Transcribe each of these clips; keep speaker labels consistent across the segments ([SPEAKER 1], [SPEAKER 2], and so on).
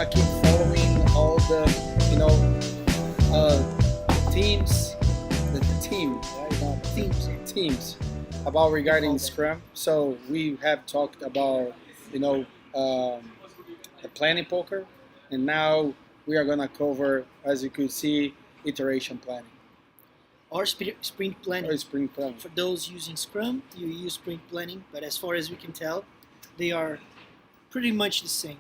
[SPEAKER 1] gonna keep following all the you know teams, the team, right? Not teams about regarding Scrum. So we have talked about you know um, the planning poker, and now we are gonna cover, as you could see, iteration planning
[SPEAKER 2] Or sprint planning.
[SPEAKER 1] or sprint planning.
[SPEAKER 2] For those using Scrum, you use sprint planning, but as far as we can tell, they are pretty much the same.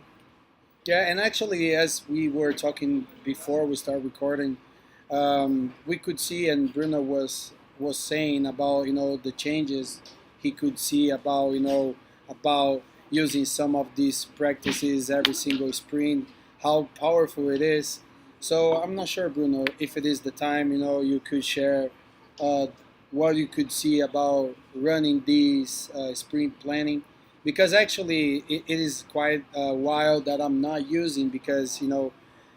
[SPEAKER 1] Yeah, and actually, as we were talking before we start recording, we could see, and Bruno was saying about the changes he could see about about using some of these practices every single sprint, how powerful it is. So I'm not sure, Bruno, if it is the time you could share uh, what you could see about running these sprint planning, because actually it is quite a while that I'm not using, because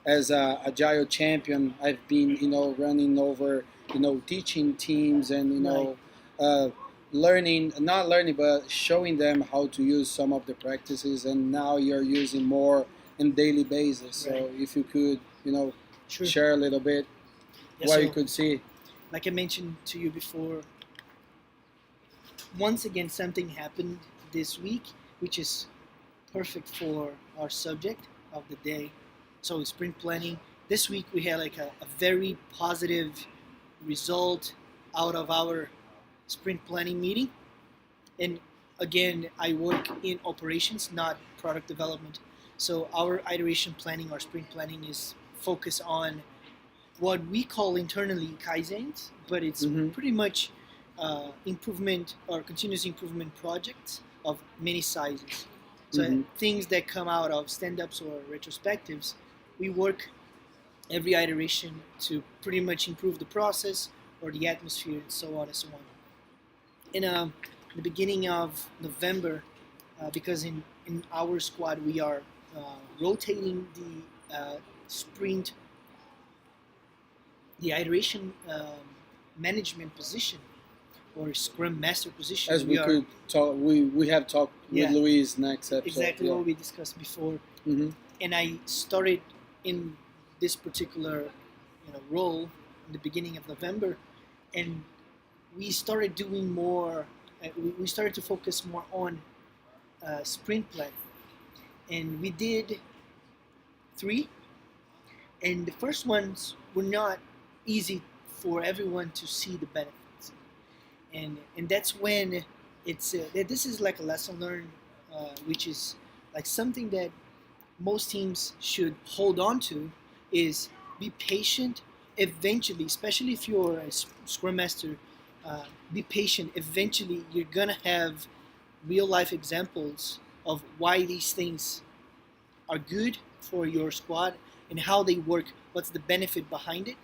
[SPEAKER 1] as a agile champion I've been running over teaching teams and
[SPEAKER 2] Right.
[SPEAKER 1] uh, learning, not learning, but showing them how to use some of the practices, and now you're using more on daily basis. So
[SPEAKER 2] Right.
[SPEAKER 1] if you could
[SPEAKER 2] Sure.
[SPEAKER 1] share a little bit
[SPEAKER 2] Yeah,
[SPEAKER 1] what you
[SPEAKER 2] so,
[SPEAKER 1] could see.
[SPEAKER 2] like I mentioned to you before, once again something happened this week, which is perfect for our subject of the day. So sprint planning. This week we had like a very positive result out of our sprint planning meeting. And again, I work in operations, not product development. So our iteration planning, our sprint planning, is focused on what we call internally kaizens, but it's pretty much improvement or continuous improvement projects of many sizes. So things that come out of stand-ups or retrospectives, we work every iteration to pretty much improve the process or the atmosphere and so on and so on. In the beginning of November, because in our squad we are rotating the sprint, the iteration management position or Scrum Master position.
[SPEAKER 1] As we could talk, we have talked with Luis next episode.
[SPEAKER 2] Exactly what we discussed before. And I started in this particular role in the beginning of November, and we started doing more. We started to focus more on sprint planning, and we did 3. And the first ones were not easy for everyone to see the benefits, and that's when it's that this is like a lesson learned, which is like something that most teams should hold on to, is be patient. Eventually, especially if you're a Scrum Master, be patient. Eventually, you're gonna have real life examples of why these things are good for your squad and how they work. What's the benefit behind it?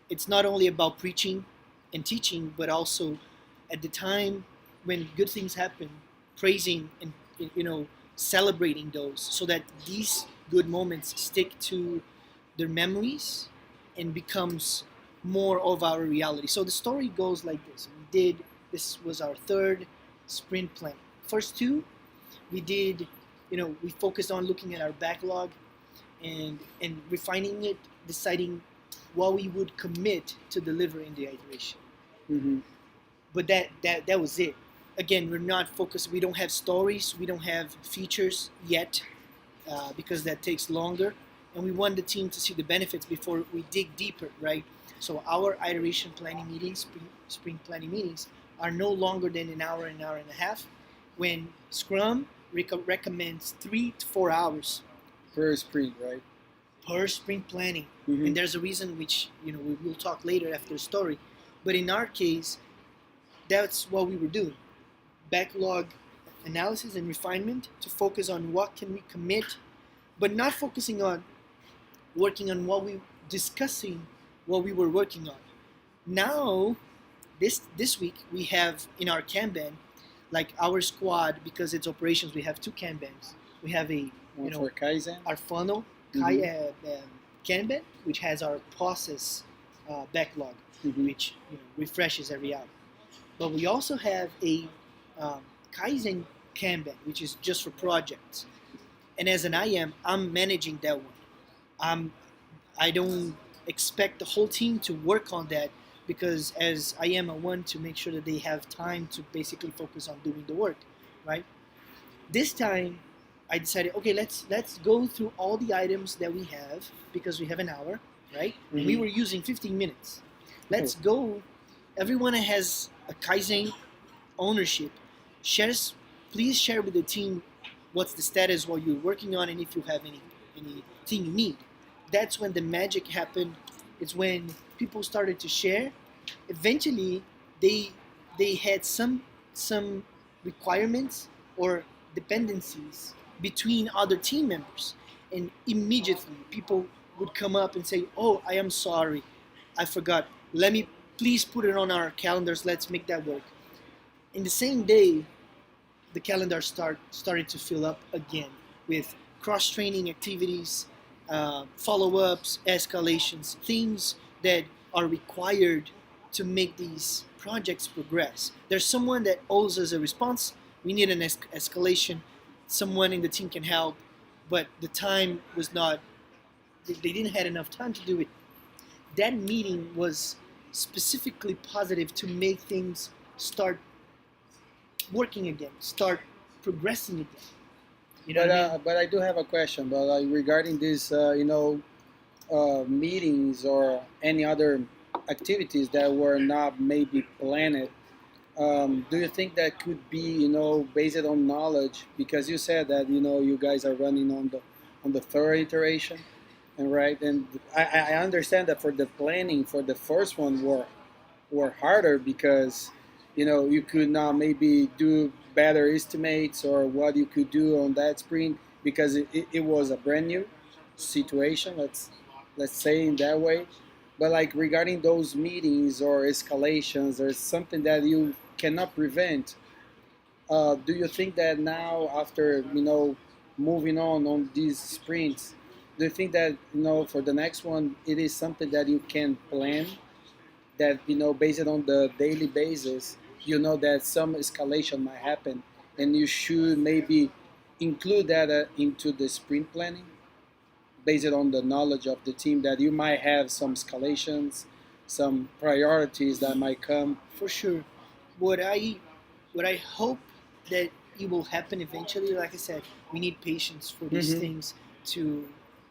[SPEAKER 2] It's not only about preaching and teaching, but also at the time when good things happen, praising and celebrating those, so that these good moments stick to their memories and becomes more of our reality. So the story goes like this. This was our 3rd sprint plan. First 2, we did, we focused on looking at our backlog and refining it, deciding what we would commit to deliver in the iteration. But that was it. Again, we're not focused. We don't have stories. We don't have features yet, because that takes longer. And we want the team to see the benefits before we dig deeper, right? So our iteration planning meetings, sprint planning meetings, are no longer than an hour and a half, when Scrum recommends 3 to 4 hours
[SPEAKER 1] per sprint, right?
[SPEAKER 2] Per sprint planning. And there's a reason which we will talk later after the story. But in our case, that's what we were doing. Backlog analysis and refinement to focus on what can we commit, but not focusing on working on what we discussing what we were working on. Now, this week we have in our Kanban, like our squad, because it's operations, we have 2 Kanbans. We have a
[SPEAKER 1] for Kaizen,
[SPEAKER 2] our funnel Kanban, which has our process backlog, which refreshes every hour. But we also have a Kaizen Kanban, which is just for projects. And as an IM, I'm managing that one. Um, I don't expect the whole team to work on that because as I am a one to make sure that they have time to basically focus on doing the work, right? This time, I decided, okay, let's go through all the items that we have because we have an hour, right? And we
[SPEAKER 1] Mm-hmm.
[SPEAKER 2] were using 15 minutes. Let's go. Everyone has a Kaizen ownership. Shares, please share with the team what's the status, what you're working on, and if you have anything you need. That's when the magic happened. It's when people started to share. Eventually, they they had some requirements or dependencies between other team members, and immediately people would come up and say, "Oh, I am sorry, I forgot. Let me please put it on our calendars. Let's make that work." In the same day, the calendar started to fill up again with cross training activities, follow ups, escalations, things that are required to make these projects progress. There's someone that owes us a response. We need an escalation. Someone in the team can help, but the time was not. They didn't have enough time to do it. That meeting was specifically positive to make things start working again, start progressing again. You know what I mean?
[SPEAKER 1] But I do have a question. But like regarding this, meetings or any other activities that were not maybe planned, do you think that could be based on knowledge? Because you said that you guys are running on the third iteration, and right, and I understand that for the planning for the first one were harder because you could now maybe do better estimates or what you could do on that sprint because it was a brand new situation. Let's say in that way. But like regarding those meetings or escalations, there's something that you cannot prevent. Do you think that now after moving on these sprints, do you think that for the next one it is something that you can plan, that based on the daily basis, that some escalation might happen, and you should maybe include that into the sprint planning based on the knowledge of the team, that you might have some escalations, some priorities that might come.
[SPEAKER 2] For sure. What I hope that it will happen eventually, like I said, we need patience for these
[SPEAKER 1] Mm-hmm.
[SPEAKER 2] things to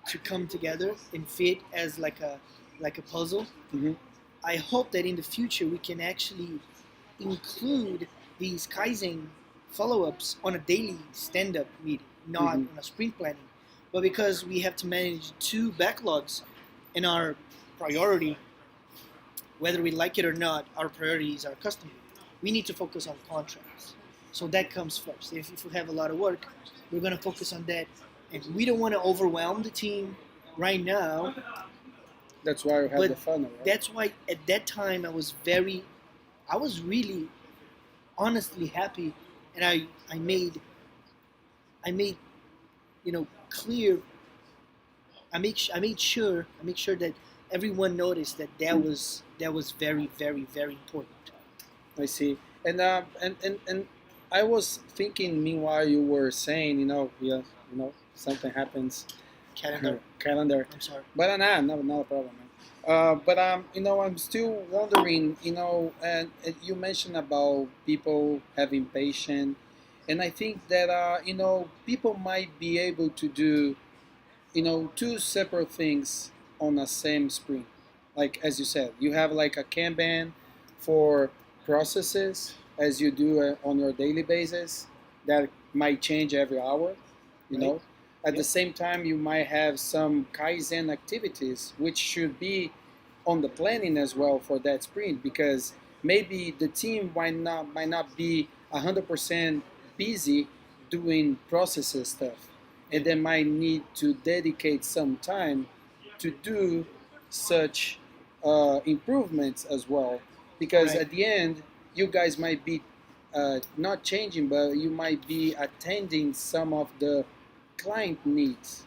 [SPEAKER 2] to come together and fit as like a puzzle.
[SPEAKER 1] Mm-hmm.
[SPEAKER 2] I hope that in the future we can actually include these Kaizen follow-ups on a daily stand-up meeting, not
[SPEAKER 1] Mm-hmm.
[SPEAKER 2] on a sprint planning. But because we have to manage two backlogs and our priority, whether we like it or not, our priority is our customer. We need to focus on contracts. So that comes first. If we have a lot of work, we're going to focus on that. And we don't want to overwhelm the team right now.
[SPEAKER 1] That's why we have
[SPEAKER 2] But
[SPEAKER 1] the funnel, right?
[SPEAKER 2] that's why at that time I was really honestly happy. And I made, clear, I make sure that everyone noticed that that was very, very, very important.
[SPEAKER 1] I see. And I was thinking, meanwhile you were saying, yeah, something happens.
[SPEAKER 2] Calendar.
[SPEAKER 1] Calendar.
[SPEAKER 2] I'm sorry.
[SPEAKER 1] But not a problem, man. But I'm still wondering, and you mentioned about people having patience, and I think that people might be able to do two separate things on the same sprint. Like as you said, you have like a Kanban for processes as you do on your daily basis that might change every hour. You
[SPEAKER 2] Right.
[SPEAKER 1] know, at the
[SPEAKER 2] Yep.
[SPEAKER 1] same time, you might have some Kaizen activities which should be on the planning as well for that sprint, because maybe the team might not be 100% busy doing processes stuff, and they might need to dedicate some time to do such improvements as well, because
[SPEAKER 2] Right.
[SPEAKER 1] at the end you guys might be not changing, but you might be attending some of the client needs,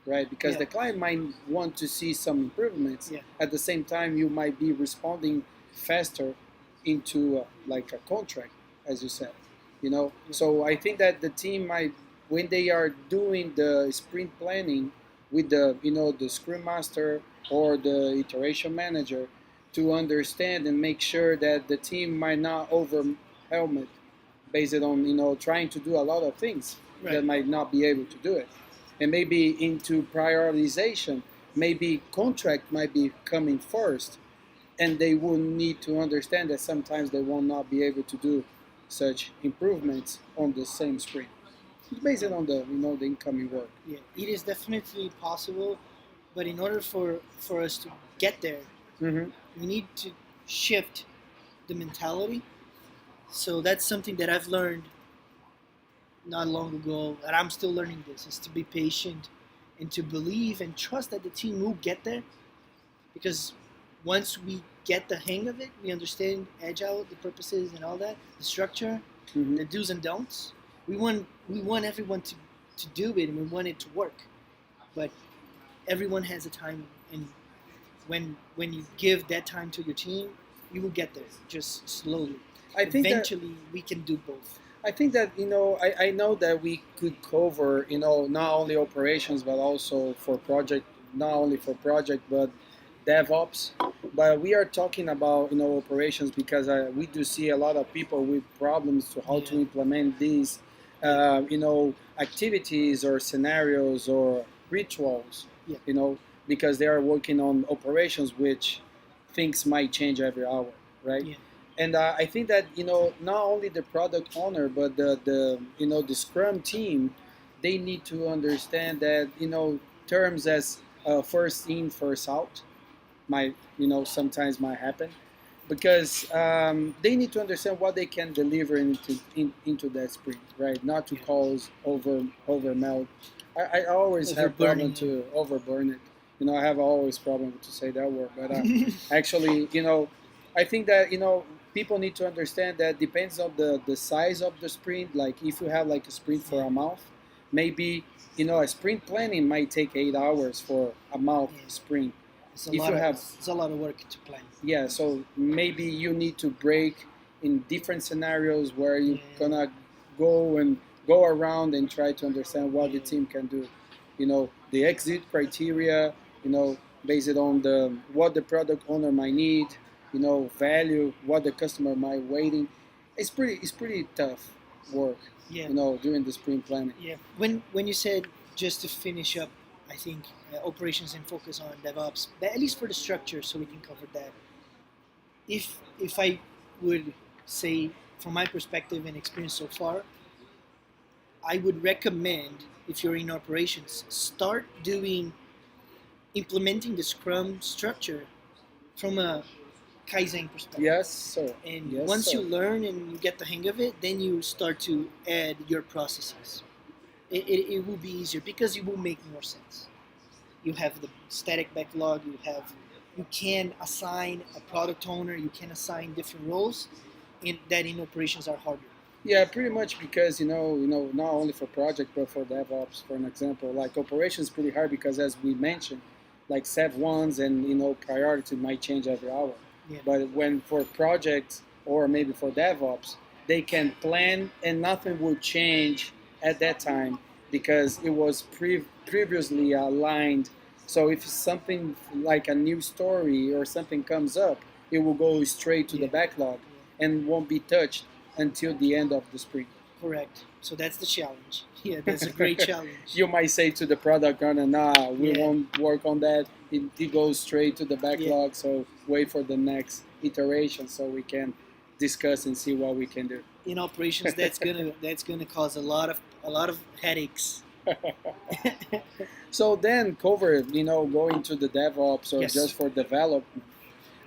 [SPEAKER 1] right? Because
[SPEAKER 2] Yeah.
[SPEAKER 1] the client might want to see some improvements.
[SPEAKER 2] Yeah.
[SPEAKER 1] At the same time, you might be responding faster into like a contract, as you said.
[SPEAKER 2] Yeah.
[SPEAKER 1] So I think that the team might, when they are doing the sprint planning, with the the Scrum Master or the iteration manager to understand and make sure that the team might not overwhelm it based on trying to do a lot of things that
[SPEAKER 2] Right.
[SPEAKER 1] might not be able to do it, and maybe into prioritization, maybe contract might be coming first, and they will need to understand that sometimes they will not be able to do such improvements on the same screen based
[SPEAKER 2] Right.
[SPEAKER 1] on the the incoming work.
[SPEAKER 2] Yeah, it is definitely possible, but in order for us to get there,
[SPEAKER 1] Mm-hmm.
[SPEAKER 2] we need to shift the mentality. So that's something that I've learned not long ago, and I'm still learning this, is to be patient and to believe and trust that the team will get there. Because once we get the hang of it, we understand agile, the purposes and all that, the structure,
[SPEAKER 1] Mm-hmm.
[SPEAKER 2] the do's and don'ts. We want everyone to do it, and we want it to work. But everyone has a timing, and when you give that time to your team, you will get there, just slowly.
[SPEAKER 1] I think that
[SPEAKER 2] Eventually, we can do both.
[SPEAKER 1] I think that I know that we could cover not only operations but also for project, not only for project but DevOps. But we are talking about operations because we do see a lot of people with problems to how to
[SPEAKER 2] Yeah,
[SPEAKER 1] implement these
[SPEAKER 2] yeah,
[SPEAKER 1] activities or scenarios or rituals.
[SPEAKER 2] yeah,
[SPEAKER 1] You know because they are working on operations, which things might change every hour, right?
[SPEAKER 2] yeah,
[SPEAKER 1] And I think that not only the product owner but the Scrum team, they need to understand that terms as first in first out might sometimes might happen, because they need to understand what they can deliver into that sprint, right? Not to
[SPEAKER 2] yeah.
[SPEAKER 1] cause over melt. I always have problem
[SPEAKER 2] Overburning
[SPEAKER 1] to overburn it. I have always problem to say that word, but
[SPEAKER 2] it.
[SPEAKER 1] actually, I think that people need to understand that depends on the size of the sprint. Like if you have like a sprint for
[SPEAKER 2] Yeah,
[SPEAKER 1] a month, maybe a sprint planning might take 8 hours for a month
[SPEAKER 2] yeah.
[SPEAKER 1] sprint.
[SPEAKER 2] It's a
[SPEAKER 1] If
[SPEAKER 2] lot
[SPEAKER 1] you
[SPEAKER 2] of
[SPEAKER 1] have
[SPEAKER 2] it's a lot of work to plan.
[SPEAKER 1] Yeah, so maybe you need to break in different scenarios where you're
[SPEAKER 2] Yeah,
[SPEAKER 1] gonna go around and try to understand what the
[SPEAKER 2] yeah,
[SPEAKER 1] team can do. The exit criteria, based on the what the product owner might need, value, what the customer might waiting. It's pretty tough work,
[SPEAKER 2] yeah,
[SPEAKER 1] during the sprint planning.
[SPEAKER 2] yeah. When you said, just to finish up, I think operations and focus on DevOps, but at least for the structure, so we can cover that. If I would say, from my perspective and experience so far, I would recommend, if you're in operations, start doing implementing the Scrum structure from a Kaizen perspective.
[SPEAKER 1] Yes, sir.
[SPEAKER 2] And
[SPEAKER 1] Yes,
[SPEAKER 2] once you
[SPEAKER 1] sir.
[SPEAKER 2] learn and you get the hang of it, then you start to add your processes. It will be easier because it will make more sense. You have the static backlog, you can assign a product owner, you can assign different roles in operations are harder.
[SPEAKER 1] Yeah, pretty much because not only for project but for DevOps, for an example, like operations is pretty hard because as we mentioned, like set ones and priority might change every hour.
[SPEAKER 2] Yeah,
[SPEAKER 1] But when for projects or maybe for DevOps, they can plan and nothing will change at that time because it was previously aligned. So if something like a new story or something comes up, it will go straight to the
[SPEAKER 2] yeah,
[SPEAKER 1] backlog
[SPEAKER 2] yeah.
[SPEAKER 1] and won't be touched until the end of the sprint.
[SPEAKER 2] Correct. So that's the challenge. Yeah, that's a great challenge.
[SPEAKER 1] You might say to the product owner, "Nah, we
[SPEAKER 2] Yeah,
[SPEAKER 1] won't work on that. It goes straight to the
[SPEAKER 2] yeah.
[SPEAKER 1] backlog. So wait for the next iteration so we can discuss and see what we can do."
[SPEAKER 2] In operations, that's gonna cause a lot of headaches.
[SPEAKER 1] So then cover, going to the DevOps or
[SPEAKER 2] Yes.
[SPEAKER 1] just for development.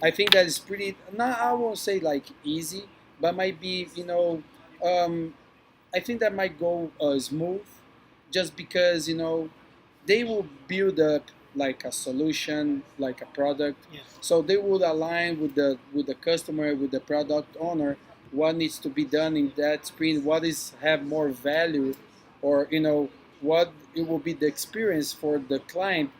[SPEAKER 1] I think that is pretty. Not I won't say like easy, but might be um, I think that might go smooth, just because they will build up like a solution, like a product.
[SPEAKER 2] Yeah.
[SPEAKER 1] So they would align with the customer, with the product owner, what needs to be done in that sprint, what is have more value, or what it will be the experience for the client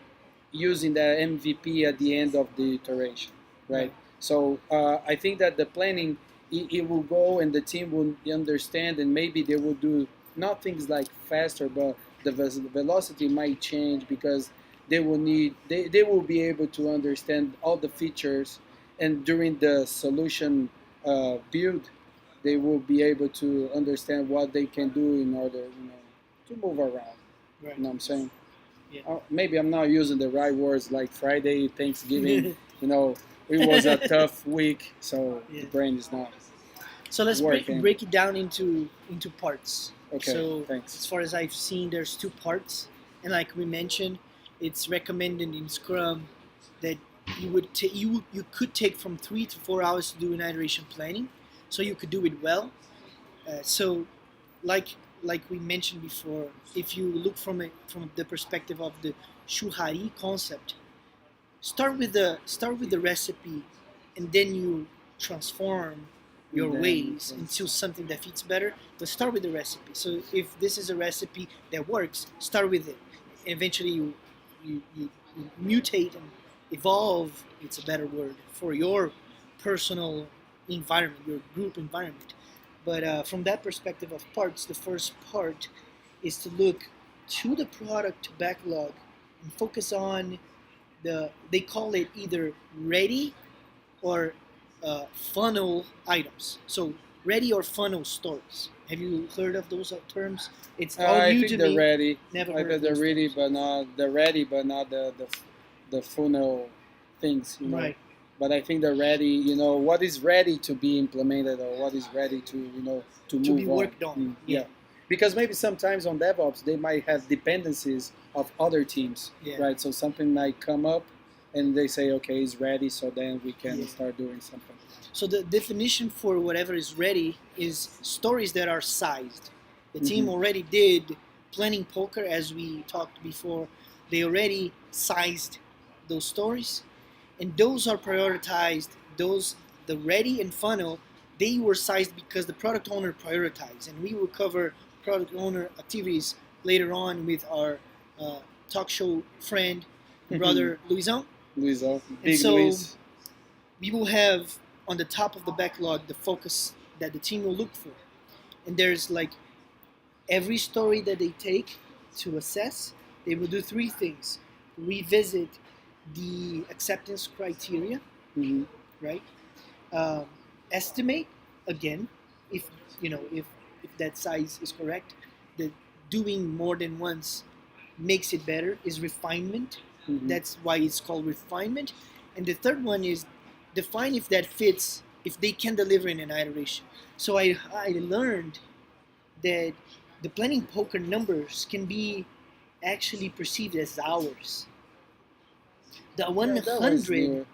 [SPEAKER 1] using the MVP at the end of the iteration, right?
[SPEAKER 2] Right.
[SPEAKER 1] So I think that the planning, it will go and the team will understand, and maybe they will do not things like faster, but the velocity might change because they will be able to understand all the features, and during the solution build, they will be able to understand what they can do in order, to move around.
[SPEAKER 2] Right.
[SPEAKER 1] You know what I'm saying?
[SPEAKER 2] Yeah.
[SPEAKER 1] Maybe I'm not using the right words, like Friday, Thanksgiving. It was a tough week, so
[SPEAKER 2] Yeah.
[SPEAKER 1] the brain is not.
[SPEAKER 2] So let's break it down into parts.
[SPEAKER 1] Okay,
[SPEAKER 2] so
[SPEAKER 1] thanks.
[SPEAKER 2] As far as I've seen, there's 2 parts, and like we mentioned, it's recommended in Scrum that you could take from 3 to 4 hours to do an iteration planning, so you could do it well. So, like we mentioned before, if you look from the perspective of the Shuhari concept, start with the recipe, and then you transform your ways into something that fits better. But start with the recipe. So if this is a recipe that works, start with it. Eventually, you mutate and evolve. It's a better word for your personal environment, your group environment. But from that perspective of parts, the first part is to look to the product backlog and focus on they call it either ready or funnel items. So ready or funnel stores. Have you heard of those terms? It's all
[SPEAKER 1] I
[SPEAKER 2] new
[SPEAKER 1] think
[SPEAKER 2] to
[SPEAKER 1] they're
[SPEAKER 2] me.
[SPEAKER 1] ready.
[SPEAKER 2] Never
[SPEAKER 1] I
[SPEAKER 2] heard
[SPEAKER 1] bet
[SPEAKER 2] of
[SPEAKER 1] they're
[SPEAKER 2] those
[SPEAKER 1] ready,
[SPEAKER 2] terms.
[SPEAKER 1] but not the funnel things.
[SPEAKER 2] Right.
[SPEAKER 1] But I think they're ready. What is ready to be implemented, or what is ready to to
[SPEAKER 2] To
[SPEAKER 1] move
[SPEAKER 2] be worked on.
[SPEAKER 1] Yeah. Because maybe sometimes on DevOps they might have dependencies of other teams,
[SPEAKER 2] Yeah.
[SPEAKER 1] right? So something might come up, and they say, okay, it's ready, so then we can
[SPEAKER 2] Yeah.
[SPEAKER 1] start doing something.
[SPEAKER 2] So the definition for whatever is ready is stories that are sized. The team already did planning poker, as we talked before. They already sized those stories, and those are prioritized. The ready and funnel, they were sized because the product owner prioritized, and we will cover product owner activities later on with our talk show friend, brother Luison.
[SPEAKER 1] Luiso,
[SPEAKER 2] And
[SPEAKER 1] big
[SPEAKER 2] so
[SPEAKER 1] Luis.
[SPEAKER 2] we will have on the top of the backlog the focus that the team will look for, and there's like every story that they take to assess, they will do 3 things: revisit the acceptance criteria, right? Um, estimate again if if that size is correct. The doing more than once makes it better is refinement. That's why it's called refinement. And the third one is define if that fits, if they can deliver in an iteration. So I learned that the planning poker numbers can be actually perceived as hours. The 100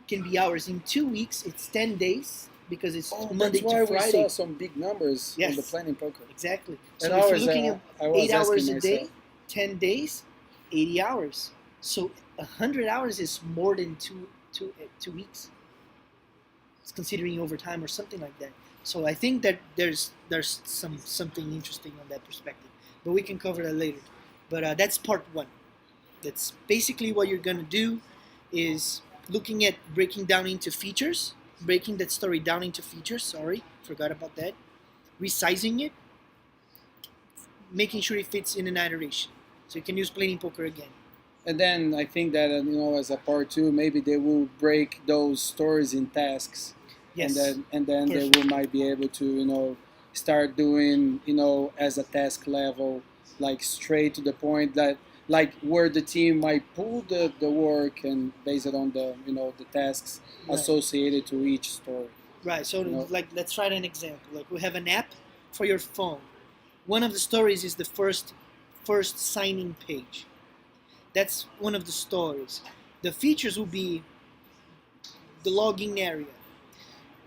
[SPEAKER 2] can be hours. In 2 weeks, it's 10 days because it's Monday
[SPEAKER 1] that's why
[SPEAKER 2] to Friday.
[SPEAKER 1] we saw some big numbers on the planning poker.
[SPEAKER 2] Exactly.
[SPEAKER 1] And
[SPEAKER 2] So if you're looking at 8 hours a day, 10 days, 80 hours. So 100 hours is more than two weeks. It's considering overtime or something like that. So I think that there's something interesting on that perspective. But we can cover that later. But that's part 1. That's basically what you're gonna do is looking at breaking down into features, breaking that story down into features. Sorry, forgot about that. Resizing it, making sure it fits in an iteration, so you can use planning poker again.
[SPEAKER 1] And then I think that as a part 2, maybe they will break those stories in tasks.
[SPEAKER 2] Yes.
[SPEAKER 1] And then they might be able to start doing as a task level, like straight to the point, that like where the team might pull the work and base it on the the tasks associated to each story.
[SPEAKER 2] Right. So like let's try an example. Like we have an app for your phone. One of the stories is the first signing page. That's one of the stories. The features will be the login area,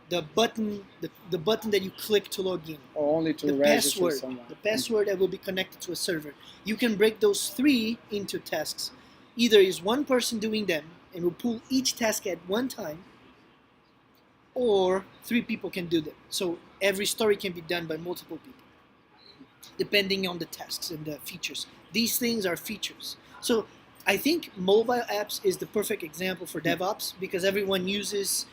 [SPEAKER 2] the button that you click to log in,
[SPEAKER 1] or only to
[SPEAKER 2] the
[SPEAKER 1] register
[SPEAKER 2] password,
[SPEAKER 1] someone.
[SPEAKER 2] the password that will be connected to a server. You can break those 3 into tasks. Either is one person doing them and will pull each task at one time, or 3 people can do them. So every story can be done by multiple people, depending on the tasks and the features. These things are features. So I think mobile apps is the perfect example for DevOps because everyone 99%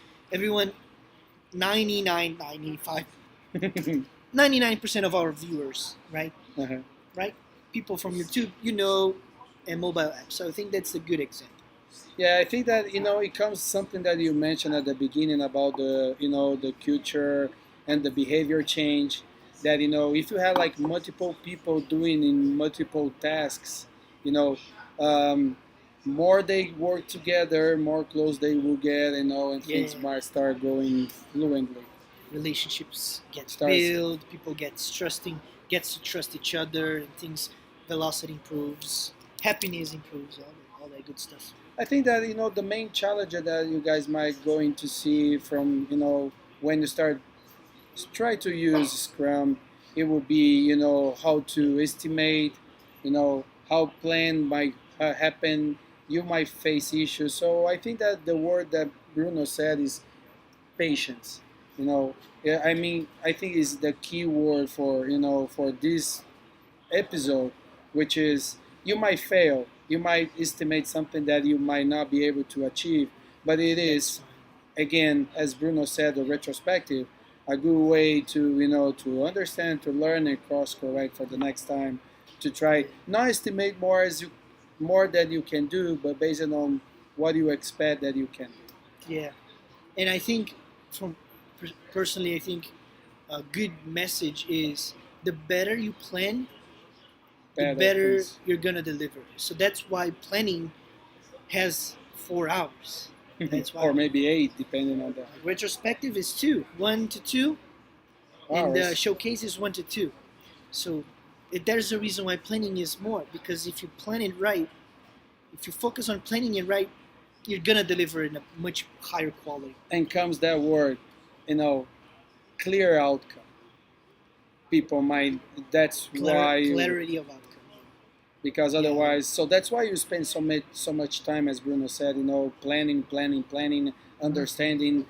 [SPEAKER 2] of our viewers, right?
[SPEAKER 1] Uh-huh.
[SPEAKER 2] Right? People from YouTube, and mobile apps. So I think that's a good example.
[SPEAKER 1] Yeah, I think that it comes something that you mentioned at the beginning about the culture and the behavior change. That if you have like multiple people doing in multiple tasks, you know, um, more they work together, more close they will get, and things
[SPEAKER 2] Yeah,
[SPEAKER 1] might start going fluently.
[SPEAKER 2] relationships get
[SPEAKER 1] Starts.
[SPEAKER 2] built, people gets to trust each other, and things velocity improves, happiness improves, all that good stuff.
[SPEAKER 1] I think that the main challenge that you guys might going to see from when you start try to use Scrum, it will be how to estimate, how plan might happen. You might face issues. So I think that the word that Bruno said is patience. Yeah, I mean, I think is the key word for this episode, which is you might fail, you might estimate something that you might not be able to achieve, but it
[SPEAKER 2] That's
[SPEAKER 1] is
[SPEAKER 2] fine.
[SPEAKER 1] again, as Bruno said, the retrospective, a good way to to understand, to learn, and cross correct for the next time, to try not estimate more than you can do, but based on what you expect that you can do.
[SPEAKER 2] Yeah, and I think from personally, I think a good message is the better you plan, the
[SPEAKER 1] Better
[SPEAKER 2] better
[SPEAKER 1] things,
[SPEAKER 2] you're gonna deliver. So that's why planning has 4 hours. That's
[SPEAKER 1] or
[SPEAKER 2] why
[SPEAKER 1] maybe 8, depending on the
[SPEAKER 2] retrospective is 1 to 2, and the
[SPEAKER 1] hours.
[SPEAKER 2] showcase is 1 to 2. So there's a reason why planning is more, because if you plan it right, if you focus on planning it right, you're gonna deliver in a much higher quality.
[SPEAKER 1] And comes that word, clear outcome. People might. That's why
[SPEAKER 2] Clarity of outcome.
[SPEAKER 1] because
[SPEAKER 2] Yeah.
[SPEAKER 1] otherwise, so that's why you spend so much time, as Bruno said, planning, understanding,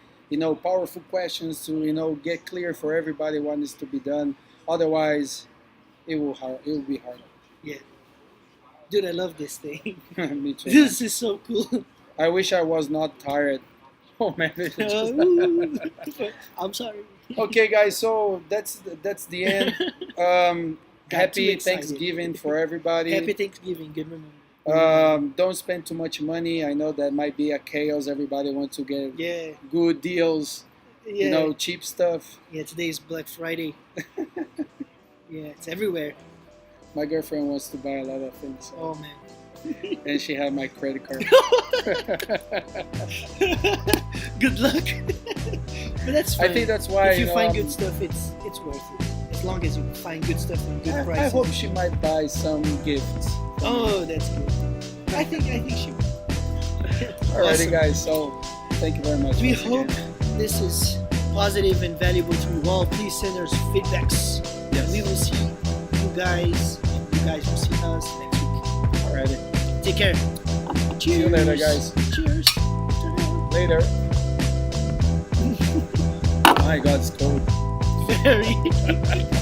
[SPEAKER 1] powerful questions to get clear for everybody what needs to be done. Otherwise, it will be harder.
[SPEAKER 2] Yeah. Dude, I love this thing.
[SPEAKER 1] Me too, man.
[SPEAKER 2] This is so cool.
[SPEAKER 1] I wish I was not tired. Oh man, it's just
[SPEAKER 2] I'm sorry.
[SPEAKER 1] okay, guys. So that's the end.
[SPEAKER 2] Got too
[SPEAKER 1] Happy
[SPEAKER 2] excited.
[SPEAKER 1] Thanksgiving for everybody.
[SPEAKER 2] Happy Thanksgiving. Good memory.
[SPEAKER 1] Don't spend too much money. I know that might be a chaos. Everybody wants to get
[SPEAKER 2] Yeah.
[SPEAKER 1] good deals,
[SPEAKER 2] Yeah.
[SPEAKER 1] cheap stuff.
[SPEAKER 2] Yeah. Today is Black Friday. Yeah, it's everywhere.
[SPEAKER 1] My girlfriend wants to buy a lot of things, so-
[SPEAKER 2] Oh man.
[SPEAKER 1] and she had my credit card.
[SPEAKER 2] Good luck. But that's fine.
[SPEAKER 1] I think that's why
[SPEAKER 2] if you find good stuff, it's worth it. As long as you find good stuff and good
[SPEAKER 1] I
[SPEAKER 2] prices.
[SPEAKER 1] hope she might buy some gifts.
[SPEAKER 2] Oh, that's good. I think she will.
[SPEAKER 1] Alrighty,
[SPEAKER 2] Awesome.
[SPEAKER 1] guys. So thank you very much.
[SPEAKER 2] We
[SPEAKER 1] once
[SPEAKER 2] hope
[SPEAKER 1] again.
[SPEAKER 2] this is positive and valuable to you all. Please send us feedbacks.
[SPEAKER 1] Yes.
[SPEAKER 2] We will see you guys, and you guys will see us next week.
[SPEAKER 1] Alrighty.
[SPEAKER 2] Take care. Cheers.
[SPEAKER 1] See you later, guys.
[SPEAKER 2] Cheers.
[SPEAKER 1] Later. My God, it's cold.
[SPEAKER 2] Very.